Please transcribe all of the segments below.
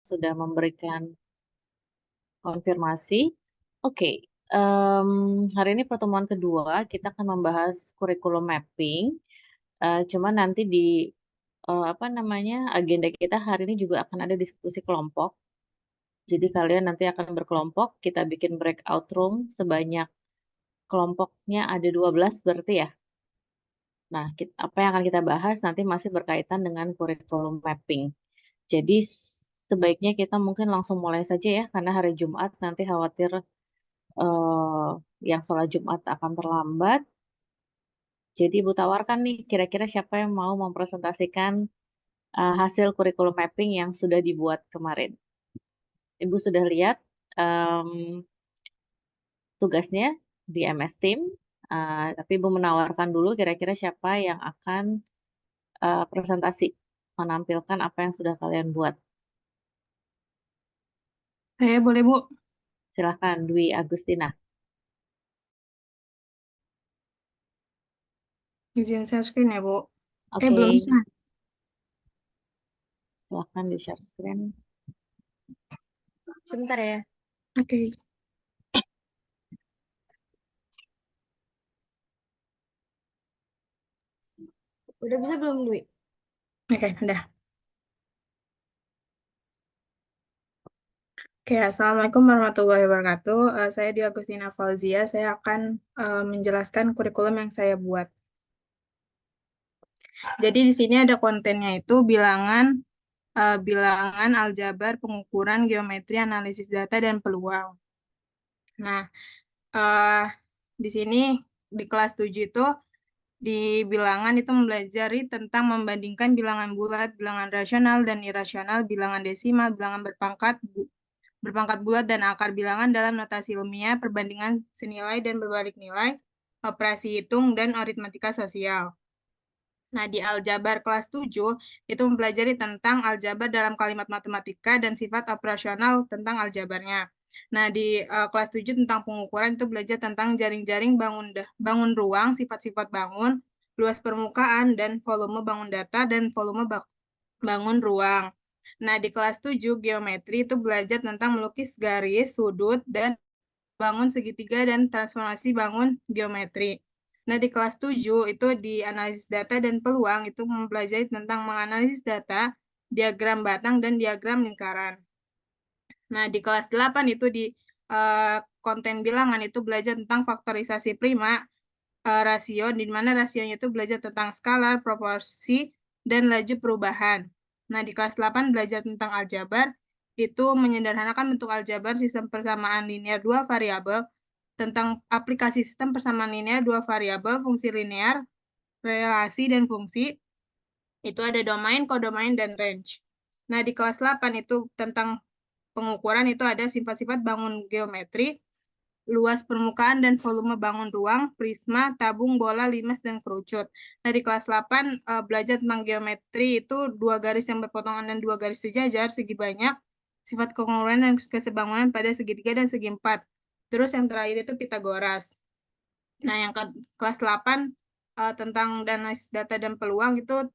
sudah memberikan konfirmasi. Oke, hari ini pertemuan kedua kita akan membahas kurikulum mapping. Cuma nanti di apa namanya agenda kita hari ini juga akan ada diskusi kelompok. Jadi kalian nanti akan berkelompok, kita bikin breakout room sebanyak kelompoknya ada 12 berarti ya. Nah, apa yang akan kita bahas nanti masih berkaitan dengan kurikulum mapping. Jadi sebaiknya kita mungkin langsung mulai saja ya, karena hari Jumat nanti khawatir eh, yang sholat Jumat akan terlambat. Jadi Ibu tawarkan nih, kira-kira siapa yang mau mempresentasikan hasil kurikulum mapping yang sudah dibuat kemarin. Ibu sudah lihat em, tugasnya di MS Team, tapi Ibu menawarkan dulu kira-kira siapa yang akan presentasi, menampilkan apa yang sudah kalian buat. Saya boleh, Bu. Silahkan, Dwi Agustina. Izin share screen ya, Bu. Oke, Belum bisa. silahkan di share screen. Sebentar ya. Oke. Udah bisa belum, Dwi? Oke, udah. Oke, Assalamualaikum warahmatullahi wabarakatuh. Saya Dwi Agustina Fauzia. Saya akan menjelaskan kurikulum yang saya buat. Jadi di sini ada kontennya itu bilangan, aljabar, pengukuran, geometri, analisis data, dan peluang. Nah, eh, di sini di kelas 7 itu di bilangan itu mempelajari tentang membandingkan bilangan bulat, bilangan rasional dan irasional, bilangan desimal, bilangan berpangkat bulat dan akar bilangan dalam notasi ilmiah, perbandingan senilai dan berbalik nilai, operasi hitung, dan aritmatika sosial. Nah, di aljabar kelas 7 itu mempelajari tentang aljabar dalam kalimat matematika dan sifat operasional tentang aljabarnya. Nah, di kelas 7 tentang pengukuran itu belajar tentang jaring-jaring bangun ruang, sifat-sifat bangun, luas permukaan, dan volume bangun data, dan volume bangun ruang. Nah, di kelas 7 geometri itu belajar tentang melukis garis, sudut, dan bangun segitiga dan transformasi bangun geometri. Nah, di kelas 7 itu di analisis data dan peluang itu mempelajari tentang menganalisis data, diagram batang, dan diagram lingkaran. Nah, di kelas 8 itu di konten bilangan itu belajar tentang faktorisasi prima, rasio, di mana rasionya itu belajar tentang skalar, proporsi, dan laju perubahan. Nah, di kelas 8 belajar tentang aljabar, itu menyederhanakan bentuk aljabar sistem persamaan linear dua variabel, tentang aplikasi sistem persamaan linear dua variabel, fungsi linear, relasi, dan fungsi. Itu ada domain, kodomain, dan range. Nah, di kelas 8 itu tentang pengukuran itu ada sifat-sifat bangun geometri, luas permukaan dan volume bangun ruang, prisma, tabung, bola, limas, dan kerucut. Nah, di kelas 8 belajar tentang geometri itu dua garis yang berpotongan dan dua garis sejajar, segi banyak, sifat kongruen dan kesebangunan pada segitiga dan segi empat. Terus yang terakhir itu Pitagoras. Nah, yang kelas 8 tentang data dan peluang itu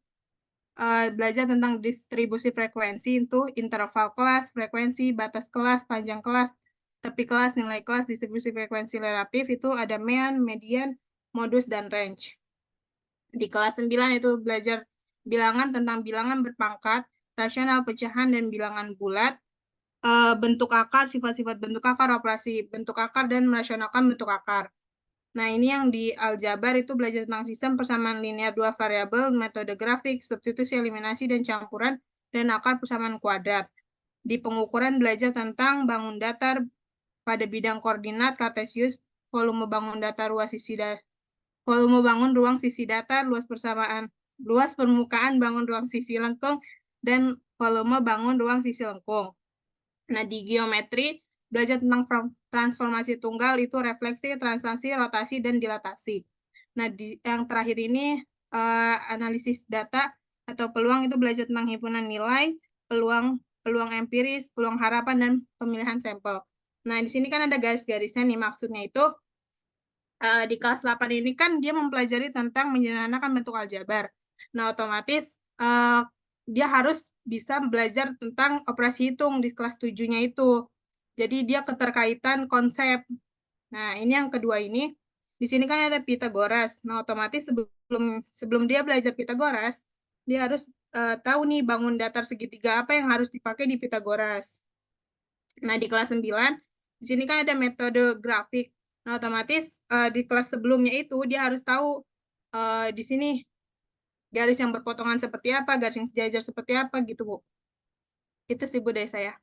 belajar tentang distribusi frekuensi itu interval kelas, frekuensi, batas kelas, panjang kelas, tepi kelas, nilai kelas, distribusi frekuensi relatif itu ada mean, median, modus, dan range. Di kelas 9 itu belajar bilangan tentang bilangan berpangkat, rasional, pecahan, dan bilangan bulat, bentuk akar, sifat-sifat bentuk akar, operasi bentuk akar, dan merasionalkan bentuk akar. Nah, ini yang di aljabar itu belajar tentang sistem persamaan linear dua variabel, metode grafik, substitusi, eliminasi, dan campuran, dan akar persamaan kuadrat. Di pengukuran belajar tentang bangun datar pada bidang koordinat kartesius, volume bangun datar volume bangun ruang sisi datar, luas permukaan bangun ruang sisi lengkung, dan volume bangun ruang sisi lengkung. Nah, di geometri belajar tentang transformasi tunggal itu refleksi, translasi, rotasi, dan dilatasi. Nah, di yang terakhir ini analisis data atau peluang itu belajar tentang himpunan nilai, peluang empiris, peluang harapan, dan pemilihan sampel. Nah, di sini kan ada garis-garisnya nih, maksudnya itu di kelas 8 ini kan dia mempelajari tentang menyederhanakan bentuk aljabar. Nah, otomatis dia harus bisa belajar tentang operasi hitung di kelas 7-nya itu. Jadi dia keterkaitan konsep. Nah, ini yang kedua ini. Di sini kan ada Pitagoras. Nah, otomatis sebelum sebelum dia belajar Pitagoras, dia harus tahu nih bangun datar segitiga apa yang harus dipakai di Pitagoras. Nah, di kelas 9, di sini kan ada metode grafik. Nah, otomatis di kelas sebelumnya itu dia harus tahu di sini garis yang berpotongan seperti apa, garis yang sejajar seperti apa gitu, Bu. Itu sih Bu dari saya.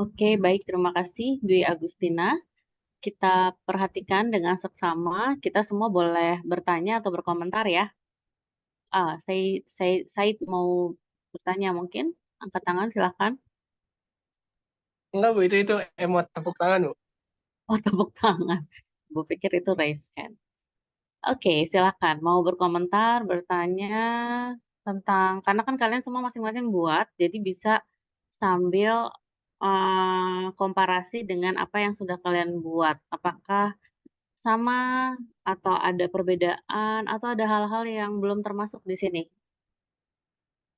Oke, baik. Terima kasih, Dwi Agustina. Kita perhatikan dengan seksama. Kita semua boleh bertanya atau berkomentar ya. Said mau bertanya mungkin? Angkat tangan, silahkan. Enggak, Bu, itu emot tepuk tangan, Bu. Oh, tepuk tangan. Gue pikir itu raise hand. Oke, silakan. Mau berkomentar, bertanya tentang, karena kan kalian semua masing-masing buat, jadi bisa sambil komparasi dengan apa yang sudah kalian buat. Apakah sama atau ada perbedaan atau ada hal-hal yang belum termasuk di sini?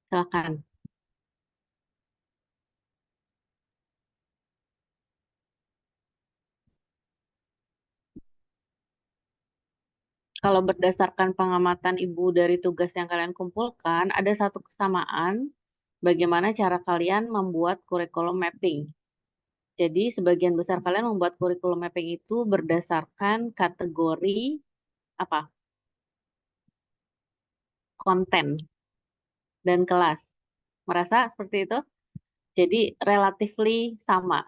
Silakan. Kalau berdasarkan pengamatan Ibu dari tugas yang kalian kumpulkan, ada satu kesamaan bagaimana cara kalian membuat kurikulum mapping. Jadi sebagian besar kalian membuat kurikulum mapping itu berdasarkan kategori apa? Konten dan kelas. Merasa seperti itu? Jadi relatively sama.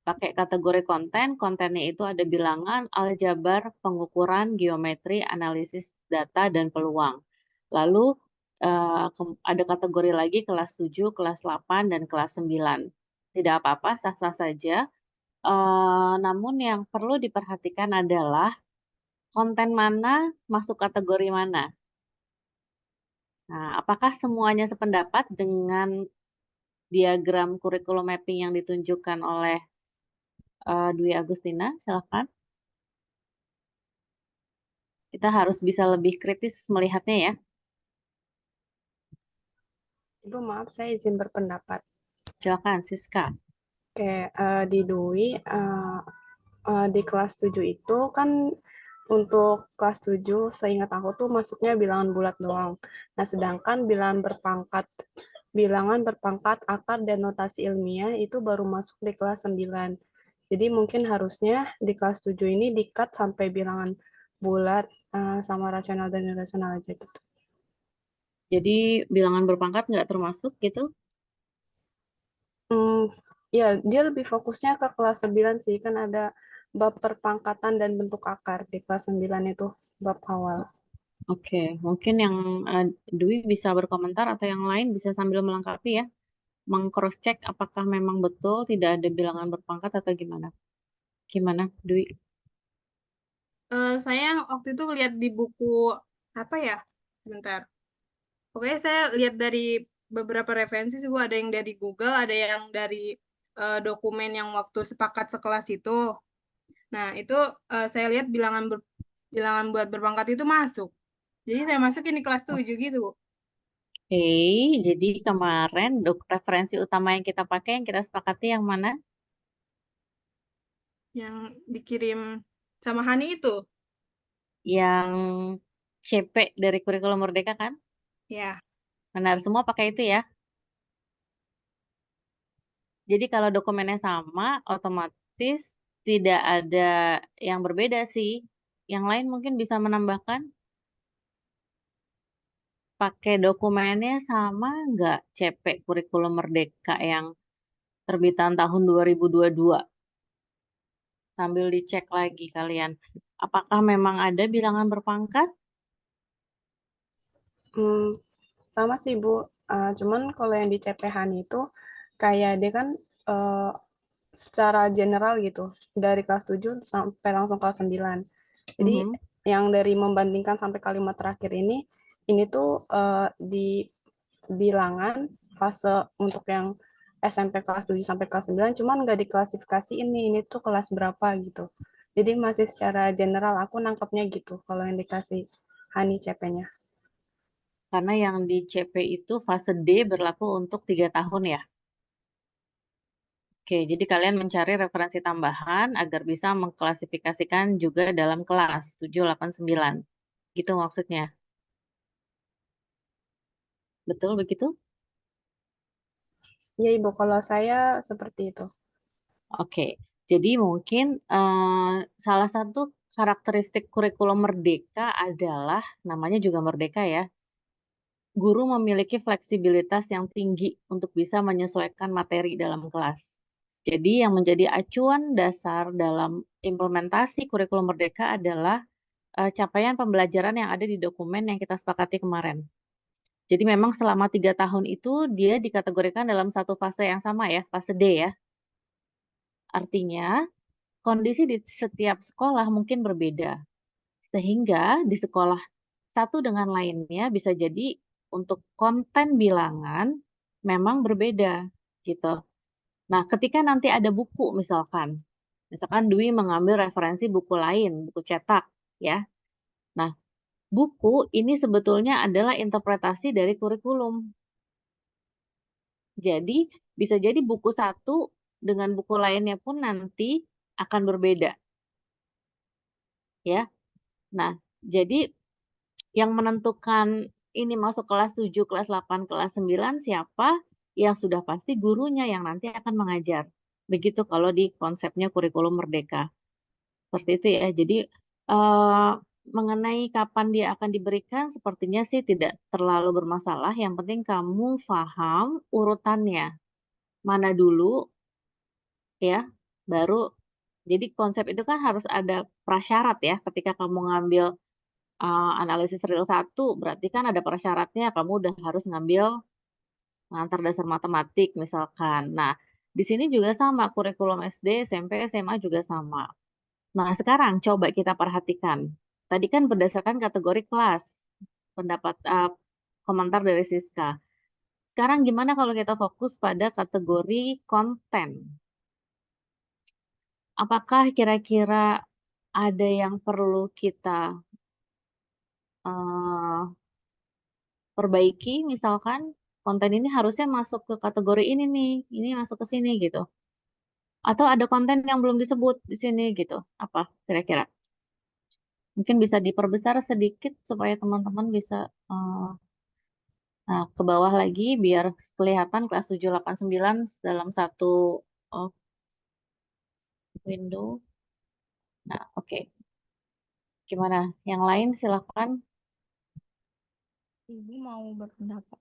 Pakai kategori konten, kontennya itu ada bilangan, aljabar, pengukuran, geometri, analisis data, dan peluang. Lalu ada kategori lagi kelas 7, kelas 8, dan kelas 9. Tidak apa-apa, sah-sah saja. Namun yang perlu diperhatikan adalah konten mana masuk kategori mana. Nah, apakah semuanya sependapat dengan diagram kurikulum mapping yang ditunjukkan oleh Dwi Agustina? Silakan. Kita harus bisa lebih kritis melihatnya ya. Ibu, maaf, saya izin berpendapat. Silakan, Siska. Oke, di Dwi, di kelas 7 itu kan untuk kelas 7, seingat aku tuh masuknya bilangan bulat doang. Nah, sedangkan bilangan berpangkat, akar, dan notasi ilmiah itu baru masuk di kelas 9. Jadi mungkin harusnya di kelas 7 ini di-cut sampai bilangan bulat sama rasional dan irasional aja gitu. Jadi bilangan berpangkat nggak termasuk gitu? Ya, dia lebih fokusnya ke kelas 9 sih, kan ada bab perpangkatan dan bentuk akar di kelas 9 itu, bab awal. Oke, mungkin yang Dwi bisa berkomentar atau yang lain bisa sambil melengkapi ya. Meng-cross check apakah memang betul tidak ada bilangan berpangkat atau gimana? Gimana, Dwi? Saya waktu itu lihat di buku apa ya? Sebentar. Pokoknya saya lihat dari beberapa referensi sih, Bu. Ada yang dari Google, ada yang dari dokumen yang waktu sepakat sekelas itu. Nah, itu saya lihat bilangan buat berpangkat itu masuk. Jadi saya masukin di kelas 7 gitu, Bu. Oke, jadi kemarin referensi utama yang kita pakai, yang kita sepakati yang mana? Yang dikirim sama Hani itu. Yang CP dari Kurikulum Merdeka kan? Ya. Benar, semua pakai itu ya. Jadi kalau dokumennya sama, otomatis tidak ada yang berbeda sih. Yang lain mungkin bisa menambahkan, pakai dokumennya sama nggak CP Kurikulum Merdeka yang terbitan tahun 2022? Sambil dicek lagi kalian. Apakah memang ada bilangan berpangkat? Sama sih, Bu. Cuman kalau yang di CPH itu kayak dia kan eh, secara general gitu, dari kelas 7 sampai langsung kelas 9. Jadi Mhm. yang dari membandingkan sampai kalimat terakhir ini tuh di bilangan fase untuk yang SMP kelas 7 sampai kelas 9, cuman nggak diklasifikasi ini tuh kelas berapa gitu. Jadi masih secara general aku nangkepnya gitu kalau yang dikasih Hani CP-nya. Karena yang di CP itu fase D berlaku untuk 3 tahun ya. Oke, jadi kalian mencari referensi tambahan agar bisa mengklasifikasikan juga dalam kelas 7, 8, 9. Gitu maksudnya. Betul begitu? Iya, Ibu, kalau saya seperti itu. Oke, jadi mungkin salah satu karakteristik kurikulum merdeka adalah, namanya juga merdeka ya, guru memiliki fleksibilitas yang tinggi untuk bisa menyesuaikan materi dalam kelas. Jadi yang menjadi acuan dasar dalam implementasi kurikulum merdeka adalah capaian pembelajaran yang ada di dokumen yang kita sepakati kemarin. Jadi memang selama 3 tahun itu dia dikategorikan dalam satu fase yang sama ya, fase D ya. Artinya kondisi di setiap sekolah mungkin berbeda. Sehingga di sekolah satu dengan lainnya bisa jadi untuk konten bilangan memang berbeda gitu. Nah, ketika nanti ada buku misalkan Dwi mengambil referensi buku lain, buku cetak ya. Nah, buku ini sebetulnya adalah interpretasi dari kurikulum. Jadi bisa jadi buku satu dengan buku lainnya pun nanti akan berbeda ya. Nah, jadi yang menentukan ini masuk kelas 7, kelas 8, kelas 9 siapa? Yang sudah pasti gurunya yang nanti akan mengajar. Begitu kalau di konsepnya kurikulum merdeka. Seperti itu ya. Jadi eh, mengenai kapan dia akan diberikan sepertinya sih tidak terlalu bermasalah. Yang penting kamu paham urutannya. Mana dulu ya, baru. Jadi konsep itu kan harus ada prasyarat ya ketika kamu ngambil analisis real 1 berarti kan ada persyaratnya kamu udah harus ngambil pengantar dasar matematik misalkan. Nah, di sini juga sama kurikulum SD, SMP, SMA juga sama. Nah, sekarang coba kita perhatikan. Tadi kan berdasarkan kategori kelas, pendapat komentar dari Siska. Sekarang gimana kalau kita fokus pada kategori konten? Apakah kira-kira ada yang perlu kita eh, perbaiki misalkan konten ini harusnya masuk ke kategori ini masuk ke sini gitu. Atau ada konten yang belum disebut di sini gitu. Apa kira-kira? Mungkin bisa diperbesar sedikit supaya teman-teman bisa ke bawah lagi biar kelihatan kelas 7, 8, 9 dalam satu uh, window. Nah, oke. Gimana? Yang lain silakan. Ibu mau berpendapat.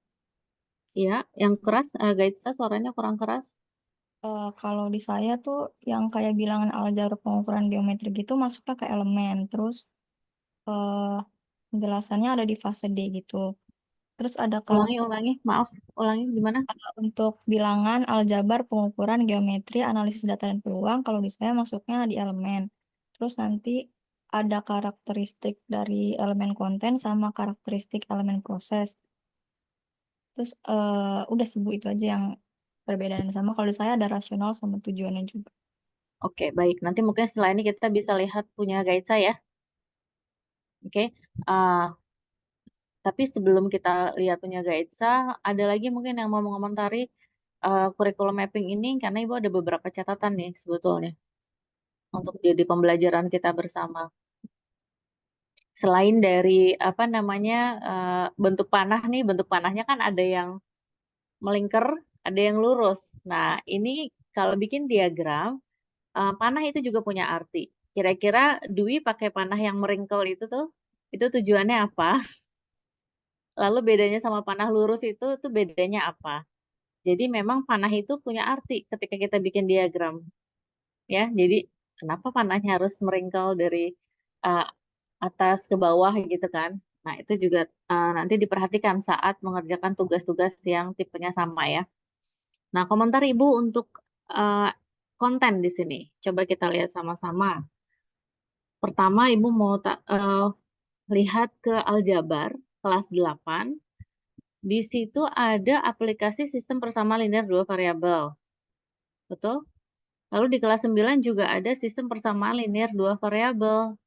Ya, yang keras, Gaitsa suaranya kurang keras. Kalau di saya tuh yang kayak bilangan aljabar pengukuran geometri gitu masuknya ke elemen. Terus eh, penjelasannya ada di fase D gitu. Terus ada Ulangi, maaf, ulangi gimana? untuk bilangan aljabar pengukuran geometri analisis data dan peluang. Kalau di saya masuknya di elemen. Terus nanti ada karakteristik dari elemen konten sama karakteristik elemen proses. Terus udah sih Bu, itu aja yang perbedaan sama. Kalau di saya ada rasional sama tujuannya juga. Oke, baik. Nanti mungkin setelah ini kita bisa lihat punya Gaitsa ya. Oke. Ah, tapi sebelum kita lihat punya Gaitsa, ada lagi mungkin yang mau mengomentari kurikulum mapping ini karena Ibu ada beberapa catatan nih sebetulnya untuk jadi pembelajaran kita bersama. Selain dari apa namanya bentuk panah nih, bentuk panahnya kan ada yang melingkar, ada yang lurus. Nah, ini kalau bikin diagram, panah itu juga punya arti. Kira-kira Dwi pakai panah yang meringkel itu tujuannya apa? Lalu bedanya sama panah lurus itu bedanya apa? Jadi memang panah itu punya arti ketika kita bikin diagram, ya. Jadi kenapa panahnya harus meringkel dari uh, atas ke bawah gitu kan? Nah itu juga nanti diperhatikan saat mengerjakan tugas-tugas yang tipenya sama ya. Nah komentar Ibu untuk uh, konten di sini. Coba kita lihat sama-sama. Pertama Ibu mau lihat ke aljabar kelas 8. Di situ ada aplikasi sistem persamaan linear dua variabel. Betul? Lalu di kelas 9 juga ada sistem persamaan linear dua variabel.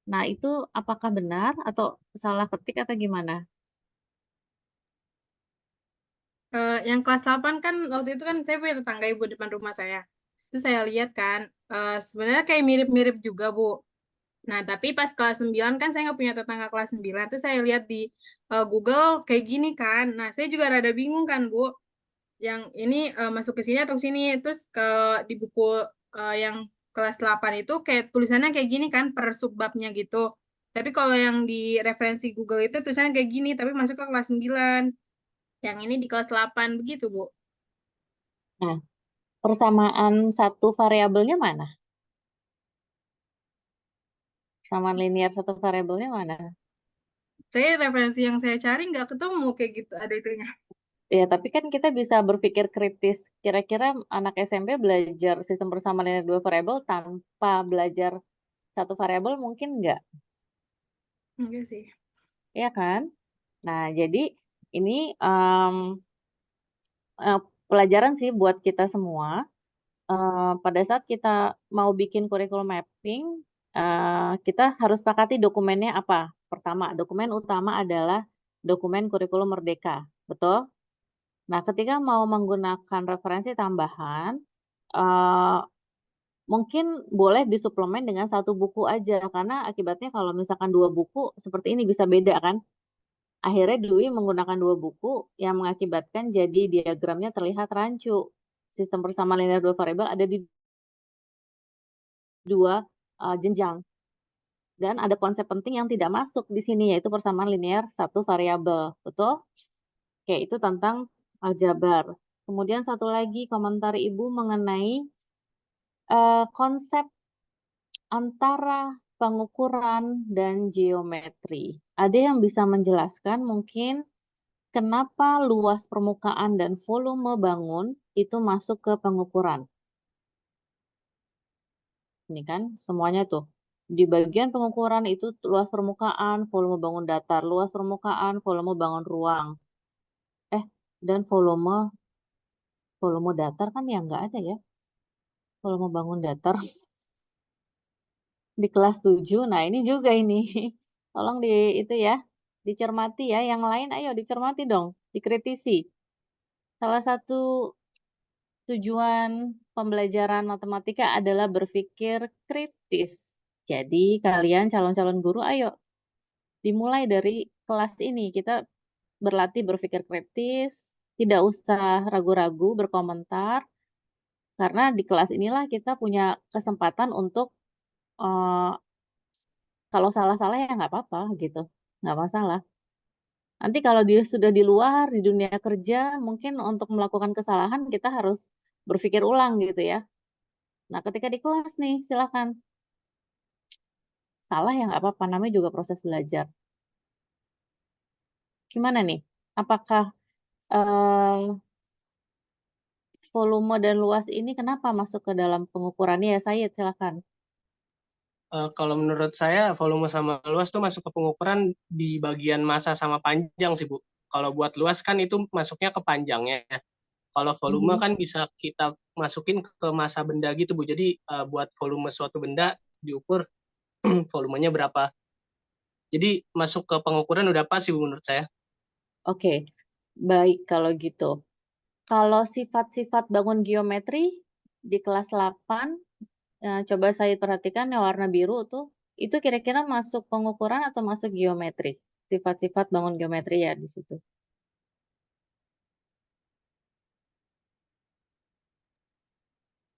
Nah, itu apakah benar atau salah ketik atau gimana? Yang kelas 8 kan waktu itu kan saya punya tetangga ibu depan rumah saya. Terus saya lihat kan, sebenarnya kayak mirip-mirip juga, Bu. Nah, tapi pas kelas 9 kan saya nggak punya tetangga kelas 9. Terus saya lihat di Google kayak gini kan. Nah, saya juga rada bingung kan, Bu. Yang ini masuk ke sini atau ke sini. Terus di buku yang kelas 8 itu kayak tulisannya kayak gini kan, per subbabnya gitu. Tapi kalau yang di referensi Google itu tulisannya kayak gini, tapi masuk ke kelas 9. Yang ini di kelas 8 begitu, Bu. Nah, persamaan satu variabelnya mana? Persamaan linear satu variabelnya mana? Saya referensi yang saya cari nggak ketemu kayak gitu ada itunya. Ya, tapi kan kita bisa berpikir kritis. Kira-kira anak SMP belajar sistem persamaan linear dua variabel tanpa belajar satu variabel mungkin nggak? Enggak sih. Ya kan? Nah, jadi ini eh, pelajaran sih buat kita semua. Pada saat kita mau bikin kurikulum mapping, kita harus sepakati dokumennya apa. Pertama, dokumen utama adalah dokumen kurikulum merdeka, betul? Nah, ketika mau menggunakan referensi tambahan, eh, mungkin boleh disuplemen dengan satu buku aja, karena akibatnya kalau misalkan dua buku seperti ini bisa beda kan? Akhirnya Dwi menggunakan dua buku yang mengakibatkan jadi diagramnya terlihat rancu. Sistem persamaan linear dua variabel ada di dua jenjang. Dan ada konsep penting yang tidak masuk di sini, yaitu persamaan linear satu variabel. Betul? Oke, itu tentang aljabar. Kemudian satu lagi komentar Ibu mengenai konsep antara pengukuran dan geometri. Ada yang bisa menjelaskan mungkin kenapa luas permukaan dan volume bangun itu masuk ke pengukuran? Ini kan semuanya tuh. Di bagian pengukuran itu luas permukaan, volume bangun datar, luas permukaan, volume bangun ruang. Dan volume datar kan ya nggak ada ya. Volume bangun datar di kelas 7. Nah, ini juga ini. Tolong itu ya, dicermati ya. Yang lain ayo dicermati dong, dikritisi. Salah satu tujuan pembelajaran matematika adalah berpikir kritis. Jadi kalian calon-calon guru ayo dimulai dari kelas ini. Kita berlatih berpikir kritis, tidak usah ragu-ragu berkomentar, karena di kelas inilah kita punya kesempatan untuk eh, kalau salah-salah ya nggak apa-apa gitu, nggak masalah. Nanti kalau dia sudah di luar, di dunia kerja, mungkin untuk melakukan kesalahan kita harus berpikir ulang gitu ya. Nah, ketika di kelas nih, silakan. Salah ya nggak apa-apa, namanya juga proses belajar. Gimana nih? Apakah eh, volume dan luas ini kenapa masuk ke dalam pengukurannya ya, Sayed? Silakan. Kalau menurut saya volume sama luas tuh masuk ke pengukuran di bagian massa sama panjang sih, Bu. Kalau buat luas kan itu masuknya ke panjangnya. Kalau volume Mhm. kan bisa kita masukin ke massa benda gitu, Bu. Jadi buat volume suatu benda diukur volumenya berapa. Jadi masuk ke pengukuran udah pas sih, Bu, menurut saya. Oke, baik kalau gitu. Kalau sifat-sifat bangun geometri di kelas 8, coba saya perhatikan yang warna biru tuh, itu kira-kira masuk pengukuran atau masuk geometri? Sifat-sifat bangun geometri ya di situ.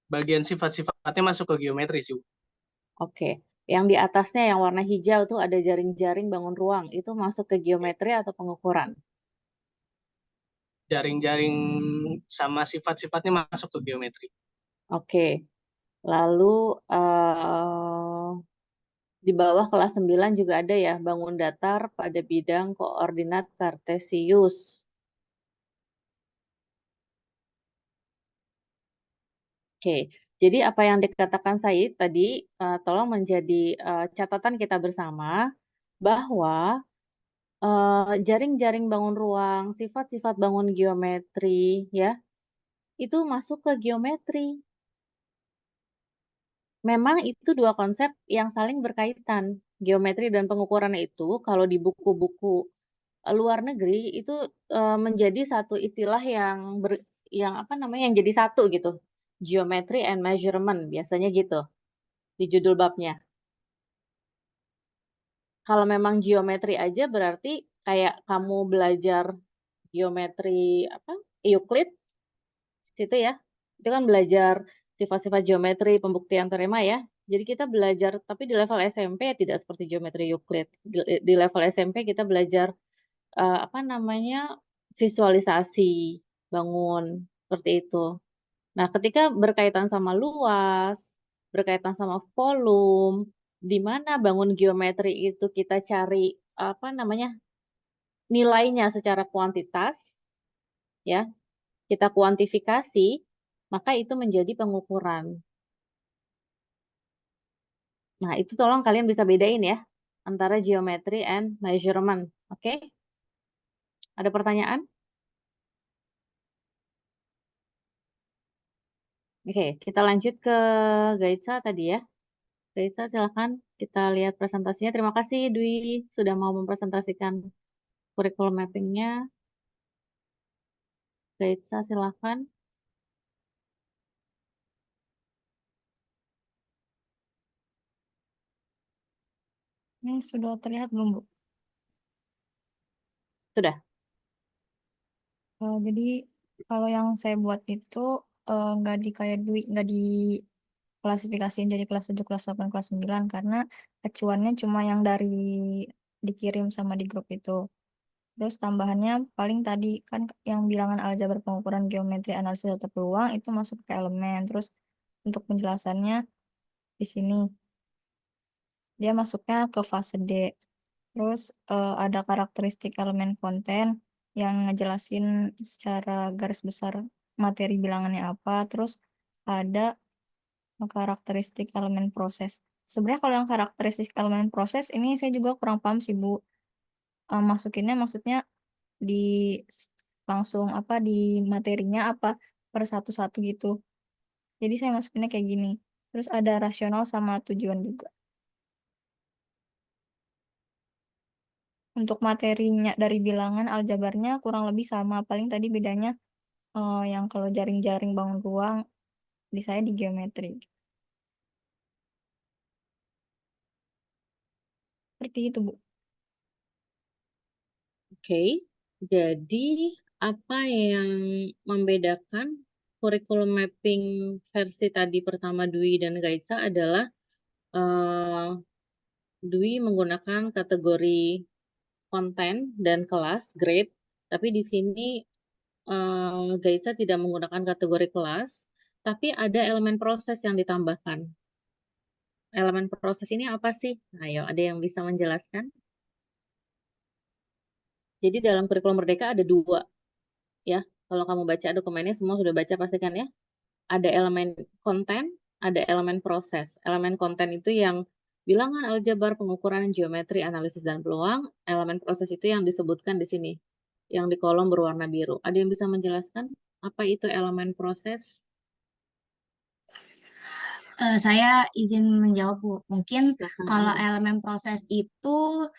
Bagian sifat-sifatnya masuk ke geometri sih, Bu. Oke, yang di atasnya yang warna hijau tuh ada jaring-jaring bangun ruang, itu masuk ke geometri atau pengukuran? Jaring-jaring sama sifat-sifatnya masuk ke geometri. Oke, lalu eh, di bawah kelas 9 juga ada ya, bangun datar pada bidang koordinat kartesius. Oke, jadi apa yang dikatakan Said tadi, tolong menjadi catatan kita bersama bahwa jaring-jaring bangun ruang, sifat-sifat bangun geometri, ya, itu masuk ke geometri. Memang itu dua konsep yang saling berkaitan. Geometri dan pengukuran itu, kalau di buku-buku luar negeri itu menjadi satu istilah yang jadi satu gitu. Geometry and measurement biasanya gitu di judul babnya. Kalau memang geometri aja berarti kayak kamu belajar geometri Euclid situ ya. Itu kan belajar sifat-sifat geometri, pembuktian teorema ya. Jadi kita belajar tapi di level SMP tidak seperti geometri Euclid. Di level SMP kita belajar visualisasi bangun seperti itu. Nah, ketika berkaitan sama luas, berkaitan sama volume, di mana bangun geometri itu kita cari nilainya secara kuantitas, ya, kita kuantifikasi, maka itu menjadi pengukuran. Nah, itu tolong kalian bisa bedain ya, antara geometry and measurement. Oke? Ada pertanyaan? Oke, kita lanjut ke Gaitsa tadi ya. Gaitsa, silakan kita lihat presentasinya. Terima kasih Dwi sudah mau mempresentasikan kurikulum mappingnya. Gaitsa, silakan. Ini sudah terlihat belum, Bu? Sudah. Jadi kalau yang saya buat itu nggak diklasifikasiin jadi kelas 7, kelas 8, kelas 9 karena acuannya cuma yang dikirim sama di grup itu. Terus tambahannya paling tadi kan yang bilangan aljabar pengukuran geometri analisis data peluang itu masuk ke elemen. Terus untuk penjelasannya di sini dia masuknya ke fase D. Terus ada karakteristik elemen konten yang ngejelasin secara garis besar materi bilangannya apa. Terus ada karakteristik elemen proses. Sebenarnya kalau yang karakteristik elemen proses ini saya juga kurang paham sih, Bu. Masukinnya maksudnya di langsung di materinya apa per satu-satu gitu. Jadi saya masukinnya kayak gini. Terus ada rasional sama tujuan juga. Untuk materinya dari bilangan aljabarnya kurang lebih sama. Paling tadi bedanya yang kalau jaring-jaring bangun ruang di saya di geometri. Seperti itu, Bu. Oke, jadi apa yang membedakan kurikulum mapping versi tadi pertama Dwi dan Gaitsa adalah Dwi menggunakan kategori konten dan kelas, grade, tapi di sini Gaitsa tidak menggunakan kategori kelas, tapi ada elemen proses yang ditambahkan. Elemen proses ini apa sih? Ayo, ada yang bisa menjelaskan? Jadi dalam kurikulum Merdeka ada dua, ya. Kalau kamu baca dokumennya semua sudah baca pastikan ya. Ada elemen konten, ada elemen proses. Elemen konten itu yang bilangan aljabar, pengukuran geometri, analisis dan peluang. Elemen proses itu yang disebutkan di sini, yang di kolom berwarna biru. Ada yang bisa menjelaskan apa itu elemen proses? Saya izin menjawab, Bu. Mungkin kalau elemen proses itu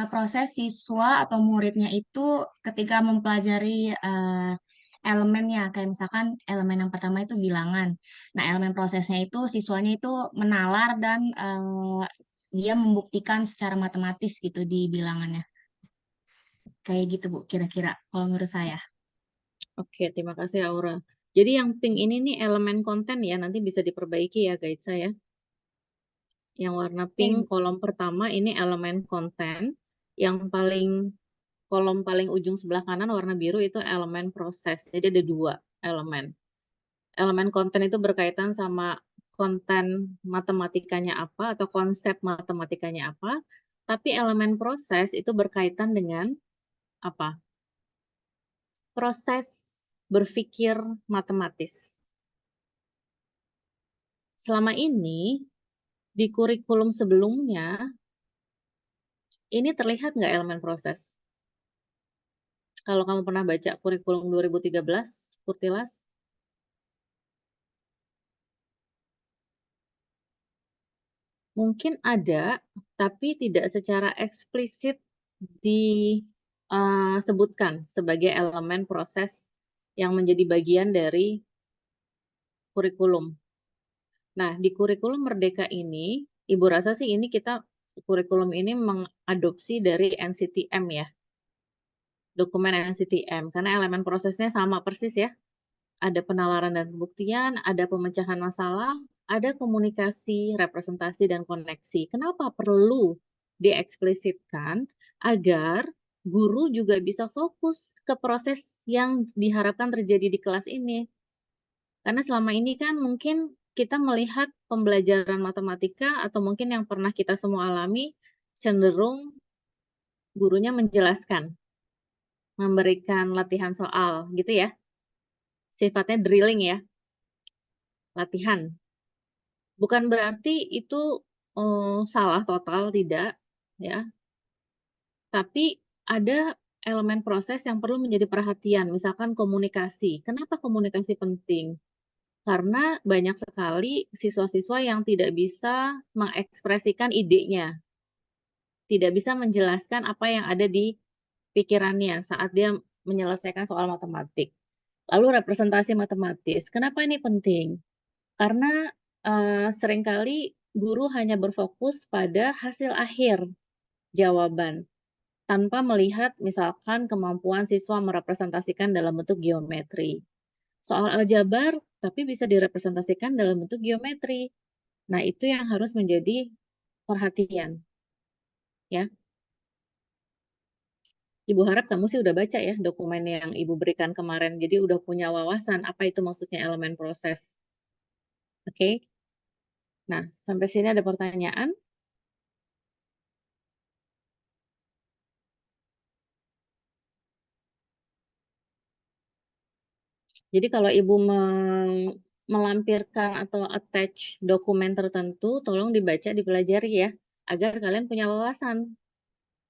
proses siswa atau muridnya itu ketika mempelajari elemennya, kayak misalkan elemen yang pertama itu bilangan. Nah, elemen prosesnya itu siswanya itu menalar dan dia membuktikan secara matematis gitu di bilangannya. Kayak gitu, Bu, kira-kira kalau menurut saya. Oke, terima kasih Aura. Jadi yang pink ini nih elemen konten ya, nanti bisa diperbaiki ya guide saya. Yang warna pink kolom pertama ini elemen konten, yang kolom paling ujung sebelah kanan warna biru itu elemen proses. Jadi ada dua elemen. Elemen konten itu berkaitan sama konten matematikanya apa atau konsep matematikanya apa, tapi elemen proses itu berkaitan dengan apa? Proses berpikir matematis. Selama ini di kurikulum sebelumnya ini terlihat nggak elemen proses? Kalau kamu pernah baca kurikulum 2013, Kurtilas? Mungkin ada, tapi tidak secara eksplisit sebutkan sebagai elemen proses yang menjadi bagian dari kurikulum. Nah, di kurikulum Merdeka ini, Ibu rasa sih ini kurikulum ini mengadopsi dari NCTM ya, dokumen NCTM, karena elemen prosesnya sama persis ya. Ada penalaran dan pembuktian, ada pemecahan masalah, ada komunikasi, representasi, dan koneksi. Kenapa perlu dieksplisitkan? Agar guru juga bisa fokus ke proses yang diharapkan terjadi di kelas ini. Karena selama ini kan mungkin kita melihat pembelajaran matematika atau mungkin yang pernah kita semua alami cenderung gurunya menjelaskan, memberikan latihan soal gitu ya. Sifatnya drilling ya, latihan. Bukan berarti itu salah total, tidak ya. Tapi ada elemen proses yang perlu menjadi perhatian, misalkan komunikasi. Kenapa komunikasi penting? Karena banyak sekali siswa-siswa yang tidak bisa mengekspresikan idenya, tidak bisa menjelaskan apa yang ada di pikirannya saat dia menyelesaikan soal matematik. Lalu representasi matematis. Kenapa ini penting? Karena seringkali guru hanya berfokus pada hasil akhir jawaban tanpa melihat misalkan kemampuan siswa merepresentasikan dalam bentuk geometri. Soal aljabar tapi bisa direpresentasikan dalam bentuk geometri. Nah, itu yang harus menjadi perhatian ya. Ibu harap kamu sih udah baca ya dokumen yang Ibu berikan kemarin. Jadi udah punya wawasan apa itu maksudnya elemen proses. Oke. Nah, sampai sini ada pertanyaan? Jadi kalau Ibu melampirkan atau attach dokumen tertentu, tolong dibaca, dipelajari ya, agar kalian punya wawasan.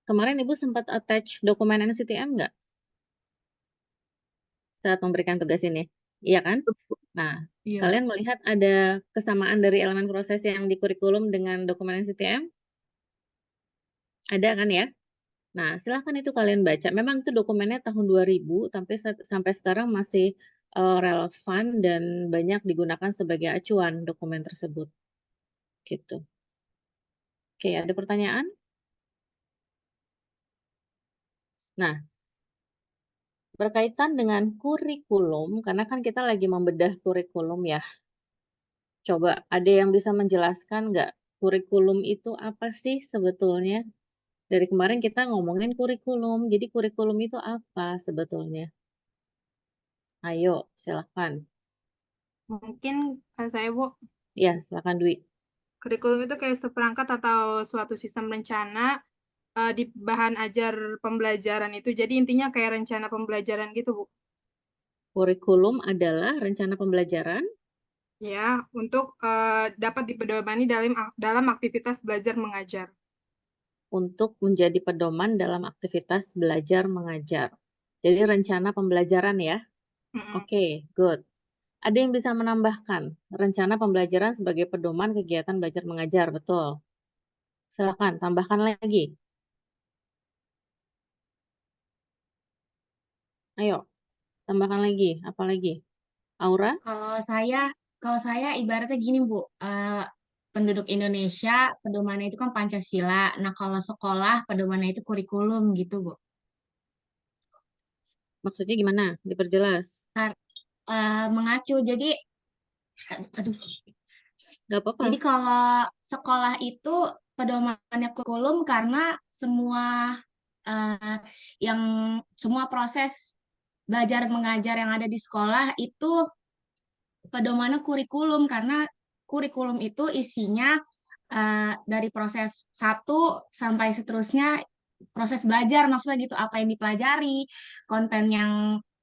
Kemarin Ibu sempat attach dokumen NCTM nggak saat memberikan tugas ini? Iya kan? Nah, Iya. kalian melihat ada kesamaan dari elemen proses yang di kurikulum dengan dokumen NCTM? Ada kan ya? Nah, silahkan itu kalian baca. Memang itu dokumennya tahun 2000, sampai sekarang masih relevan dan banyak digunakan sebagai acuan dokumen tersebut. Gitu. Oke, ada pertanyaan? Nah, berkaitan dengan kurikulum, karena kan kita lagi membedah kurikulum ya. Coba ada yang bisa menjelaskan nggak kurikulum itu apa sih sebetulnya? Dari kemarin kita ngomongin kurikulum, jadi kurikulum itu apa sebetulnya? Ayo, silakan. Mungkin saya, Bu, Ya, silakan Dwi. kurikulum itu kayak seperangkat atau suatu sistem rencana di bahan ajar pembelajaran itu. Jadi intinya kayak rencana pembelajaran gitu, Bu. Kurikulum adalah rencana pembelajaran Ya, untuk dapat dipedomani dalam aktivitas belajar mengajar. untuk menjadi pedoman dalam aktivitas belajar mengajar. Jadi rencana pembelajaran ya. Mm-mm. Oke, good. Ada yang bisa menambahkan rencana pembelajaran sebagai pedoman kegiatan belajar mengajar, betul. Silakan tambahkan lagi. Ayo, tambahkan lagi. Apa lagi? Aura? Kalau saya ibaratnya gini Bu, penduduk Indonesia pedomannya itu kan Pancasila. Nah kalau sekolah pedomannya itu kurikulum gitu Bu. Maksudnya gimana? Diperjelas. Mengacu. Jadi, aduh. Gak apa-apa. Jadi kalau sekolah itu pedomannya kurikulum karena eh, yang semua proses belajar mengajar yang ada di sekolah itu pedomannya kurikulum karena kurikulum itu isinya dari proses satu sampai seterusnya proses belajar maksudnya gitu apa yang dipelajari, konten yang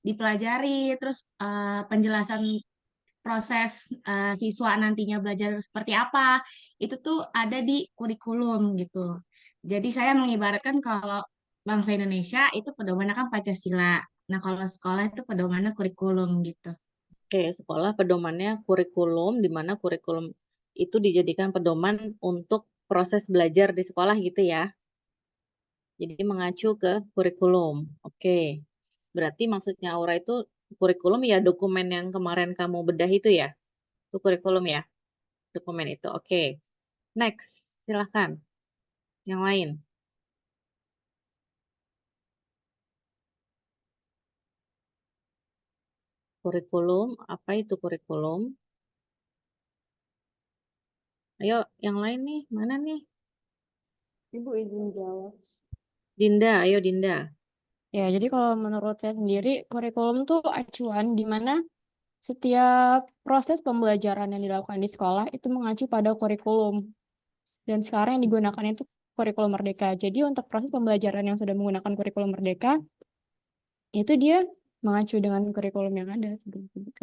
dipelajari, terus penjelasan proses siswa nantinya belajar seperti apa itu tuh ada di kurikulum gitu. Jadi saya mengibaratkan kalau bangsa Indonesia itu pedomannya kan Pancasila. Nah kalau sekolah itu pedomannya kurikulum gitu. Oke, sekolah pedomannya kurikulum, di mana kurikulum itu dijadikan pedoman untuk proses belajar di sekolah gitu ya. Jadi mengacu ke kurikulum. Oke. Berarti maksudnya Aura itu kurikulum ya dokumen yang kemarin kamu bedah itu ya? Itu kurikulum ya? Dokumen itu. Oke. Next, silahkan. Yang lain. Kurikulum, apa itu kurikulum? Ayo, yang lain nih. Mana nih? Ibu izin jawab. Dinda, ayo Dinda. Ya, jadi kalau menurut saya sendiri, kurikulum tuh acuan di mana setiap proses pembelajaran yang dilakukan di sekolah itu mengacu pada kurikulum. Dan sekarang yang digunakan itu kurikulum Merdeka. Jadi untuk proses pembelajaran yang sudah menggunakan kurikulum Merdeka, itu dia mengacu dengan kurikulum yang ada.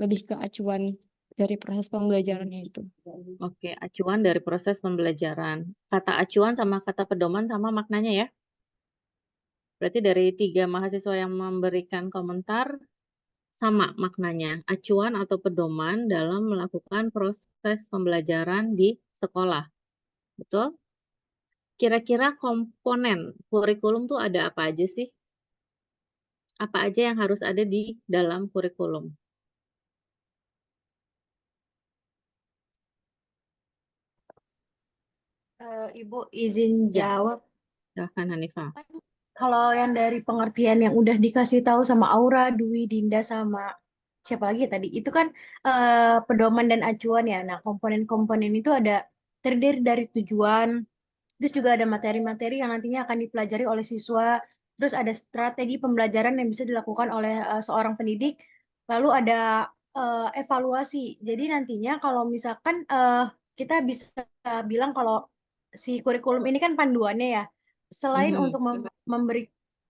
Lebih ke acuan dari proses pembelajarannya itu. Oke, acuan dari proses pembelajaran. Kata acuan sama kata pedoman sama maknanya ya? Berarti dari 3 mahasiswa yang memberikan komentar, sama maknanya. Acuan atau pedoman dalam melakukan proses pembelajaran di sekolah. Betul? Kira-kira komponen kurikulum tuh ada apa aja sih? Apa aja yang harus ada di dalam kurikulum? Ibu izin Ya, jawab. silahkan Hanifah. Kalau yang dari pengertian yang udah dikasih tahu sama Aura, Dwi, Dinda, sama siapa lagi ya tadi, itu kan pedoman dan acuan ya. Nah, komponen-komponen itu ada terdiri dari tujuan, terus juga ada materi-materi yang nantinya akan dipelajari oleh siswa, terus ada strategi pembelajaran yang bisa dilakukan oleh seorang pendidik, lalu ada evaluasi. Jadi nantinya kalau misalkan kita bisa bilang kalau si kurikulum ini kan panduannya ya, selain Mhm. untuk memberi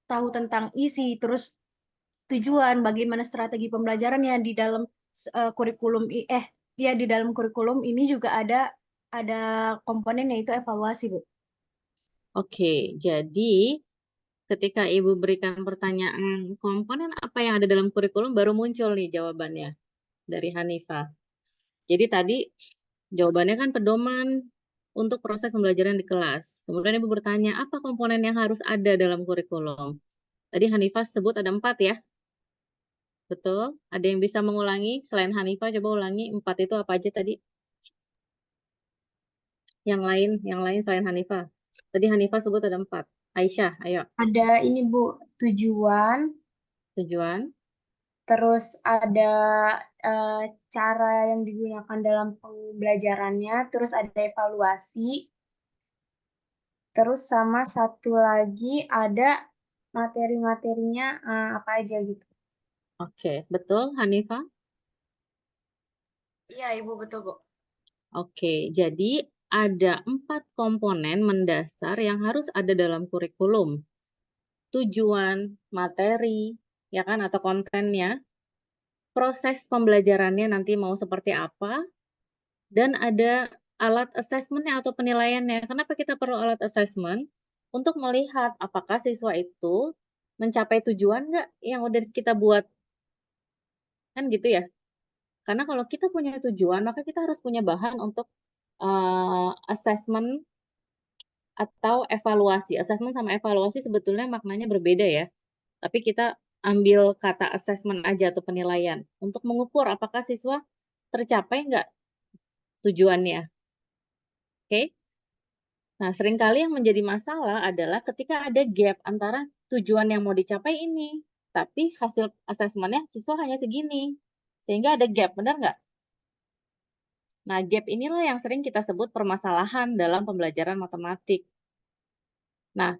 tahu tentang isi, terus tujuan, bagaimana strategi pembelajarannya di dalam kurikulum ya di dalam kurikulum ini juga ada komponen yaitu evaluasi, Bu. Oke, jadi ketika Ibu berikan pertanyaan komponen apa yang ada dalam kurikulum baru muncul nih jawabannya dari Hanifah. Jadi tadi jawabannya kan pedoman untuk proses pembelajaran di kelas. Kemudian Ibu bertanya, apa komponen yang harus ada dalam kurikulum? Tadi Hanifah sebut ada 4 ya? Betul? Ada yang bisa mengulangi? Selain Hanifah, coba ulangi 4 itu apa aja tadi? Yang lain selain Hanifah. Tadi Hanifah sebut ada 4. Aisyah, ayo. Ada ini Bu, tujuan, Tujuan. terus ada eh, cara yang digunakan dalam pembelajarannya, terus ada evaluasi, terus sama satu lagi ada materi-materinya apa aja gitu. Oke, betul Hanifah? Iya, Ibu, betul, Bu. Oke, jadi ada 4 komponen mendasar yang harus ada dalam kurikulum. Tujuan, materi, ya kan, atau kontennya, proses pembelajarannya nanti mau seperti apa, dan ada alat asesmennya atau penilaiannya. Kenapa kita perlu alat asesmen? Untuk melihat apakah siswa itu mencapai tujuan nggak yang udah kita buat. Kan gitu ya. Karena kalau kita punya tujuan, maka kita harus punya bahan untuk assessment atau evaluasi. Assessment sama evaluasi sebetulnya maknanya berbeda ya. Tapi kita ambil kata assessment aja atau penilaian untuk mengukur apakah siswa tercapai nggak tujuannya. Oke? Nah, seringkali yang menjadi masalah adalah ketika ada gap antara tujuan yang mau dicapai ini, tapi hasil assessment-nya siswa hanya segini. Sehingga ada gap, benar nggak? Nah, gap inilah yang sering kita sebut permasalahan dalam pembelajaran matematik. Nah,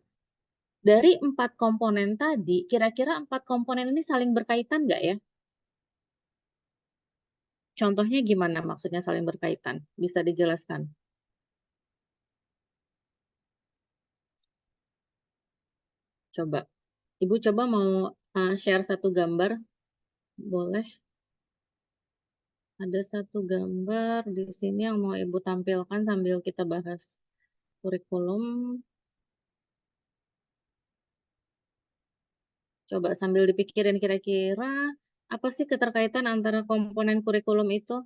dari 4 komponen tadi, kira-kira 4 komponen ini saling berkaitan nggak ya? Contohnya gimana maksudnya saling berkaitan? Bisa dijelaskan? Coba. Ibu coba mau share satu gambar? Boleh? Ada satu gambar di sini yang mau Ibu tampilkan sambil kita bahas kurikulum. Coba sambil dipikirin kira-kira apa sih keterkaitan antara komponen kurikulum itu?